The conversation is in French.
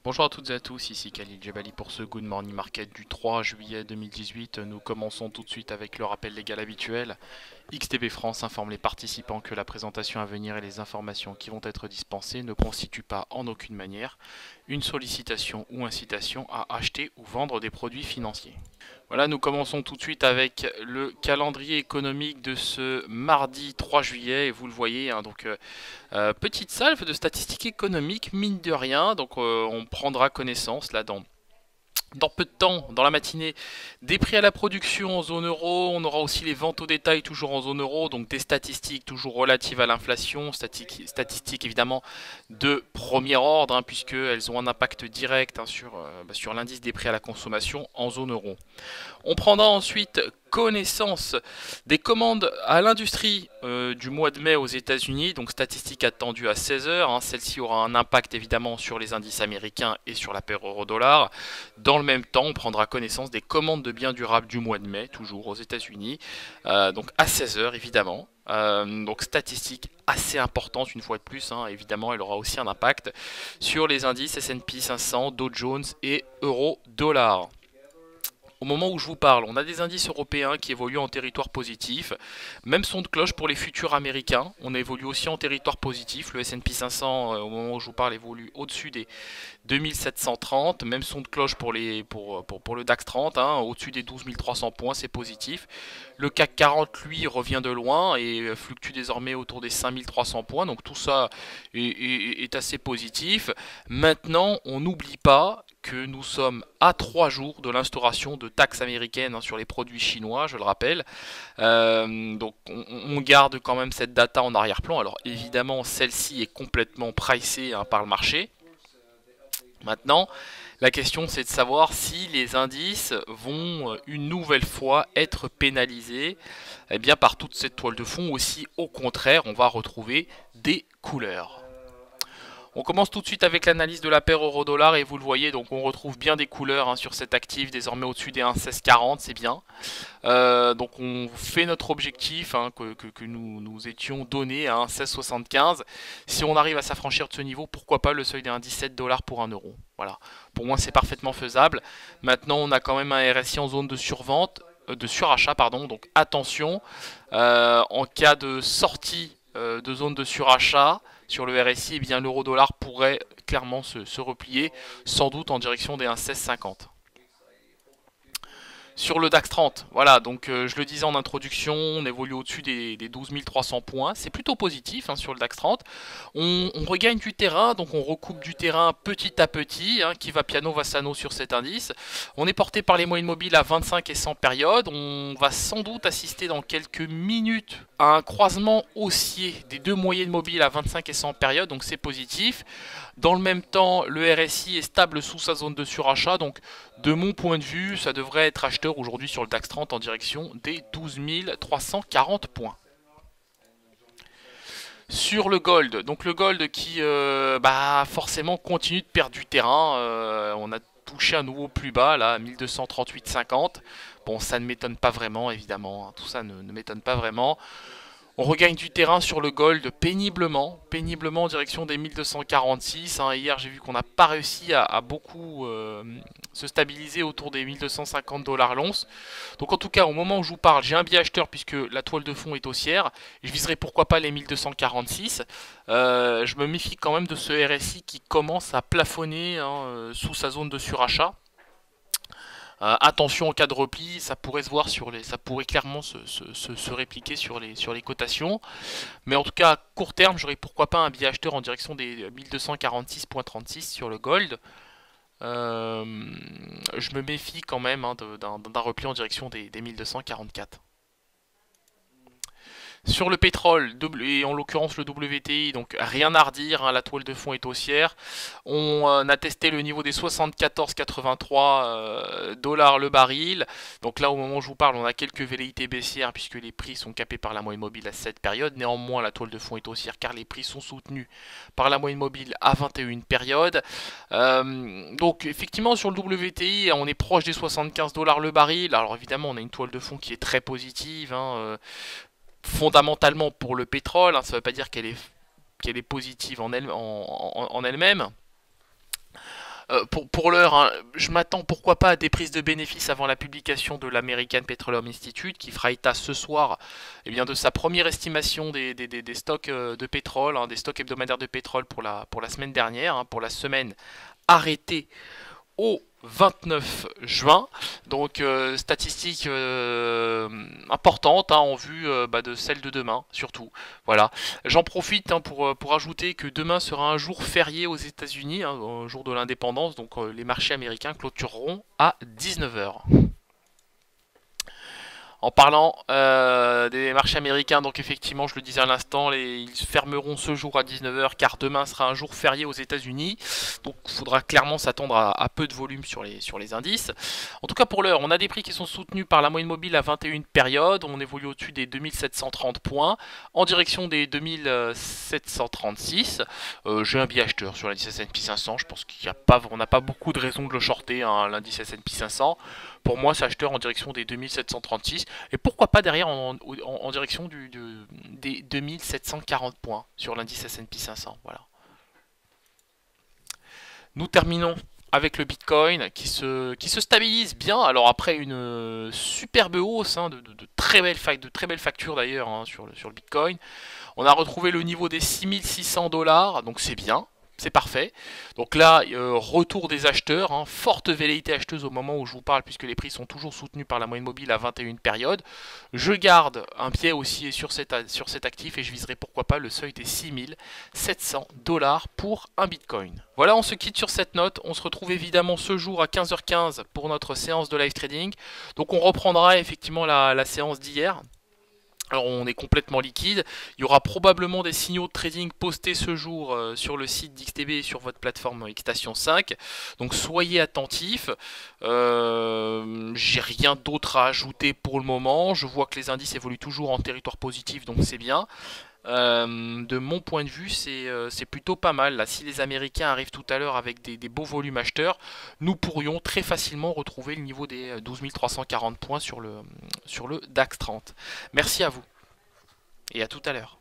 Bonjour à toutes et à tous, ici Khalil Jebali pour ce Good Morning Market du 3 juillet 2018. Nous commençons tout de suite avec le rappel légal habituel. XTB France informe les participants que la présentation à venir et les informations qui vont être dispensées ne constituent pas en aucune manière une sollicitation ou incitation à acheter ou vendre des produits financiers. Voilà, nous commençons tout de suite avec le calendrier économique de ce mardi 3 juillet. Et vous le voyez, petite salve de statistiques économiques, mine de rien. On prendra connaissance là dans peu de temps, dans la matinée, des prix à la production en zone euro. On aura aussi les ventes au détail toujours en zone euro, donc des statistiques toujours relatives à l'inflation, statistiques évidemment de premier ordre, puisqu'elles ont un impact direct sur l'indice des prix à la consommation en zone euro. On prendra ensuite connaissance des commandes à l'industrie du mois de mai aux États-Unis, donc statistique attendue à 16 heures. Celle-ci aura un impact évidemment sur les indices américains et sur la paire euro-dollar. Dans le même temps, on prendra connaissance des commandes de biens durables du mois de mai, toujours aux États-Unis, donc à 16 heures évidemment. Donc statistique assez importante une fois de plus, évidemment elle aura aussi un impact sur les indices S&P 500, Dow Jones et euro-dollar. Au moment où je vous parle, on a des indices européens qui évoluent en territoire positif. Même son de cloche pour les futurs américains. On évolue aussi en territoire positif. Le S&P 500, au moment où je vous parle, évolue au-dessus des 2730. Même son de cloche pour le DAX 30, au-dessus des 12 300 points, c'est positif. Le CAC 40, lui, revient de loin et fluctue désormais autour des 5300 points. Donc tout ça est assez positif. Maintenant, on n'oublie pas que nous sommes à 3 jours de l'instauration de taxes américaines sur les produits chinois, je le rappelle. Donc on garde quand même cette data en arrière-plan. Alors évidemment, celle-ci est complètement pricée par le marché. Maintenant, la question c'est de savoir si les indices vont une nouvelle fois être pénalisés par toute cette toile de fond, ou si au contraire on va retrouver des couleurs. On commence tout de suite avec l'analyse de la paire euro-dollar et vous le voyez, donc on retrouve bien des couleurs sur cet actif, désormais au-dessus des 1,1640, c'est bien. Donc on fait notre objectif que nous étions donnés à 1,1675. Si on arrive à s'affranchir de ce niveau, pourquoi pas le seuil des 1,17 $ pour 1 euro. Voilà, pour moi c'est parfaitement faisable. Maintenant on a quand même un RSI en zone de survente, de surachat, pardon, donc attention, en cas de sortie de zone de surachat sur le RSI, eh bien l'euro-dollar pourrait clairement se replier, sans doute en direction des 1,1650. Sur le DAX 30, voilà, donc je le disais en introduction, on évolue au-dessus des 12 300 points, c'est plutôt positif sur le DAX 30. On regagne du terrain, donc on recoupe du terrain petit à petit, qui va piano va sano sur cet indice. On est porté par les moyennes mobiles à 25 et 100 périodes, on va sans doute assister dans quelques minutes à un croisement haussier des deux moyennes mobiles à 25 et 100 périodes, donc c'est positif. Dans le même temps, le RSI est stable sous sa zone de surachat, donc de mon point de vue, ça devrait être acheteur aujourd'hui sur le DAX 30 en direction des 12 340 points. Sur le gold, donc le gold qui forcément continue de perdre du terrain, on a touché un nouveau plus bas là, 1238,50. Bon, ça ne m'étonne pas vraiment évidemment, tout ça ne m'étonne pas vraiment. On regagne du terrain sur le gold péniblement en direction des 1246. Hier, j'ai vu qu'on n'a pas réussi à beaucoup se stabiliser autour des 1250 $ l'once. Donc en tout cas, au moment où je vous parle, j'ai un biais acheteur puisque la toile de fond est haussière. Je viserai pourquoi pas les 1246. Je me méfie quand même de ce RSI qui commence à plafonner sous sa zone de surachat. Attention en cas de repli, ça pourrait se voir ça pourrait clairement se répliquer sur les cotations. Mais en tout cas, à court terme, j'aurais pourquoi pas un biais acheteur en direction des 1246,36 sur le gold. Je me méfie quand même d'un repli en direction des 1244. Sur le pétrole, et en l'occurrence le WTI, donc rien à redire, la toile de fond est haussière. On a testé le niveau des 74,83 $ le baril. Donc là, au moment où je vous parle, on a quelques velléités baissières puisque les prix sont capés par la moyenne mobile à cette période. Néanmoins, la toile de fond est haussière car les prix sont soutenus par la moyenne mobile à 21 périodes. Donc effectivement, sur le WTI, on est proche des 75 $ le baril. Alors évidemment, on a une toile de fond qui est très positive, fondamentalement pour le pétrole, ça ne veut pas dire qu'elle est positive en elle-même. Pour l'heure, hein, je m'attends pourquoi pas à des prises de bénéfices avant la publication de l'American Petroleum Institute qui fera état ce soir eh bien, de sa première estimation des stocks de pétrole, hein, des stocks hebdomadaires de pétrole pour la semaine dernière, hein, pour la semaine arrêtée au 29 juin. Donc statistique importante, hein, en vue de celle de demain surtout. Voilà. J'en profite, hein, pour ajouter que demain sera un jour férié aux États-Unis, hein, jour de l'indépendance. Donc les marchés américains clôtureront à 19 heures. En parlant des marchés américains, donc effectivement, je le disais à l'instant, ils fermeront ce jour à 19 heures car demain sera un jour férié aux États-Unis. Donc il faudra clairement s'attendre à peu de volume sur les indices. En tout cas pour l'heure, on a des prix qui sont soutenus par la moyenne mobile à 21 périodes. On évolue au-dessus des 2730 points, en direction des 2736. J'ai un biais acheteur sur l'indice S&P 500. Je pense qu'on n'a pas beaucoup de raisons de le shorter, hein, l'indice S&P 500. Pour moi, c'est acheteur en direction des 2736. Et pourquoi pas derrière en direction des 2740 points sur l'indice S&P 500. Voilà. Nous terminons avec le Bitcoin qui se stabilise bien. Alors après une superbe hausse, hein, de très belles factures d'ailleurs, hein, sur le Bitcoin. On a retrouvé le niveau des 6600 $, donc c'est bien. C'est parfait. Donc là, retour des acheteurs, hein, forte velléité acheteuse au moment où je vous parle, puisque les prix sont toujours soutenus par la moyenne mobile à 21 périodes. Je garde un pied aussi sur cet actif et je viserai pourquoi pas le seuil des 6700 $ pour un Bitcoin. Voilà, on se quitte sur cette note. On se retrouve évidemment ce jour à 15h15 pour notre séance de live trading. Donc on reprendra effectivement la séance d'hier. Alors on est complètement liquide, il y aura probablement des signaux de trading postés ce jour sur le site d'XTB et sur votre plateforme Xstation 5, donc soyez attentifs. J'ai rien d'autre à ajouter pour le moment, je vois que les indices évoluent toujours en territoire positif, donc c'est bien. De mon point de vue, c'est plutôt pas mal. Là, si les Américains arrivent tout à l'heure avec des beaux volumes acheteurs, nous pourrions très facilement retrouver le niveau des 12 340 points sur le DAX 30. Merci à vous et à tout à l'heure.